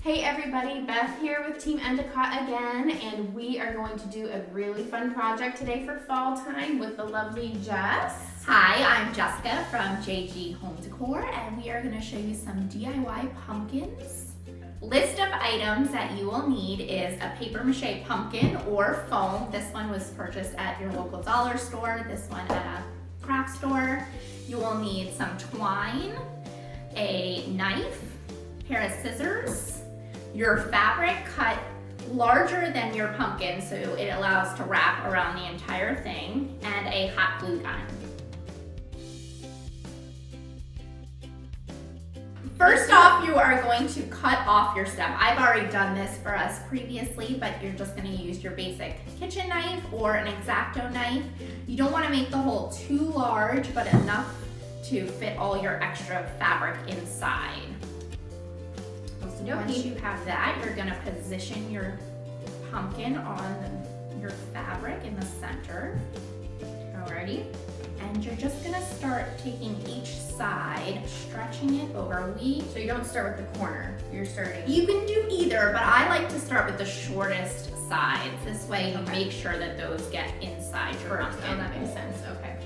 Hey everybody, Beth here with Team Endicott again, and we are going to do a really fun project today for fall time with the lovely Jess. Hi, I'm Jessica from JG Home Decor, and we are going to show you some DIY pumpkins. List of items that you will need is a paper mache pumpkin or foam. This one was purchased at your local dollar store, this one at a craft store. You will need some twine, a knife, pair of scissors, your fabric cut larger than your pumpkin so it allows to wrap around the entire thing, and a hot glue gun. First off, you are going to cut off your stem. I've already done this for us previously, but you're just going to use your basic kitchen knife or an X-Acto knife. You don't want to make the hole too large, but enough to fit all your extra fabric inside. Once you have that, you're going to position your pumpkin on your fabric in the center. Alrighty. And you're just going to start taking each side, stretching it over. So you don't start with the corner, you're starting. You can do either, but I like to start with the shortest sides. This way you make sure that those get inside your pumpkin. Oh, that makes sense, okay.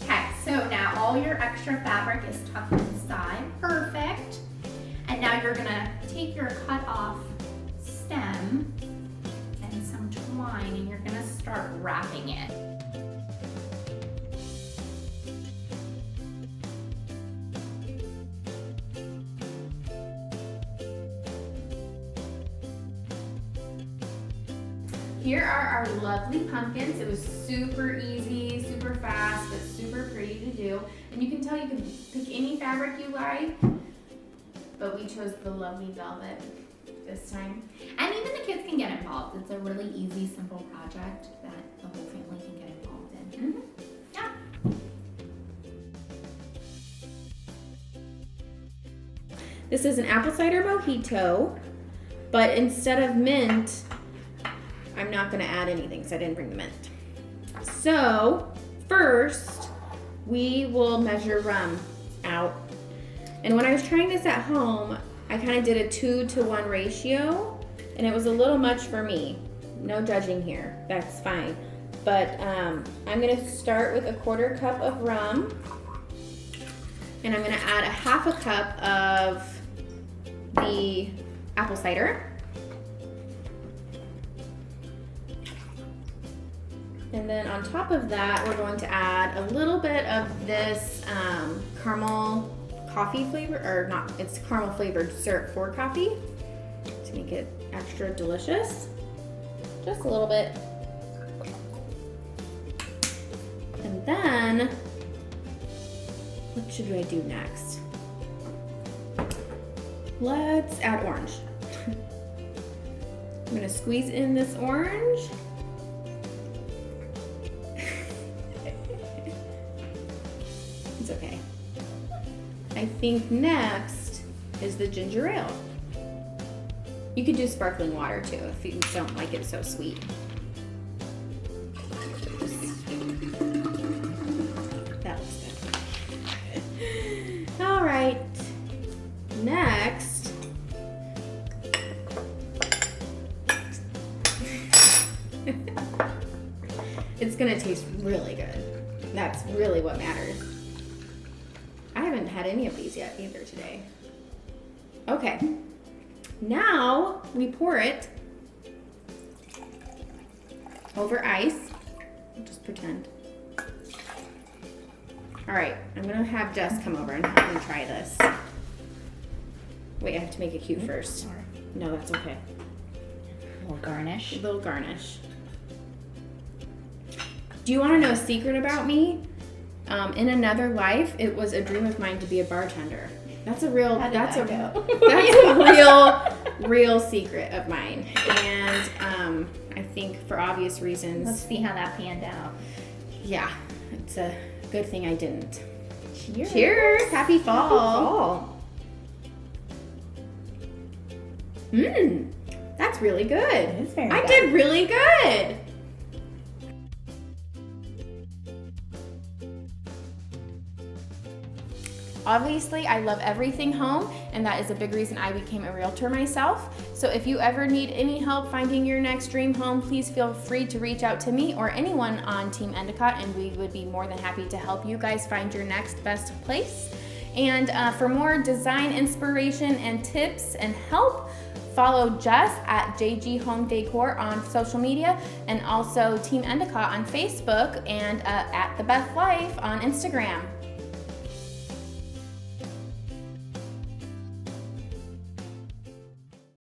Okay, so now all your extra fabric is tucked inside. Perfect. And now you're gonna take your cut off stem and some twine and you're gonna start wrapping it. Here are our lovely pumpkins. It was super easy, super fast, but super pretty to do. And you can tell you can pick any fabric you like, but we chose the lovely velvet this time. And even the kids can get involved. It's a really easy, simple project that the whole family can get involved in. Mm-hmm. Yeah. This is an apple cider mojito, but instead of mint, I'm not gonna add anything because I didn't bring the mint. So first, we will measure rum out. And when I was trying this at home, I kind of did a 2-to-1 ratio, and it was a little much for me. No judging here, that's fine. But I'm gonna start with a 1/4 cup of rum, and I'm gonna add a 1/2 cup of the apple cider. And then on top of that, we're going to add a little bit of this caramel coffee flavor, or not, it's caramel flavored syrup for coffee to make it extra delicious. Just a little bit. And then, what should I do next? Let's add orange. I'm gonna squeeze in this orange. It's okay. I think next is the ginger ale. You could do sparkling water too if you don't like it so sweet. That looks good. All right, next. It's gonna taste really good. That's really what matters. I haven't had any of these yet either today. Okay, now we pour it over ice. I'll just pretend. All right, I'm gonna have Jess come over and help me try this. Wait, I have to make it cute first. No, that's okay. A little garnish. A little garnish. Do you wanna know a secret about me? In another life, it was a dream of mine to be a bartender. That's a real, that's a real secret of mine. And I think for obvious reasons. Let's see how that panned out. Yeah, it's a good thing I didn't. Cheers. Cheers, happy fall. That's really good. It is very I good. did really good. Obviously, I love everything home, and that is a big reason I became a realtor myself. So if you ever need any help finding your next dream home, please feel free to reach out to me or anyone on Team Endicott, and we would be more than happy to help you guys find your next best place. And for more design inspiration and tips and help, follow Jess at JG Home Decor on social media, and also Team Endicott on Facebook, and at The Beth Life on Instagram.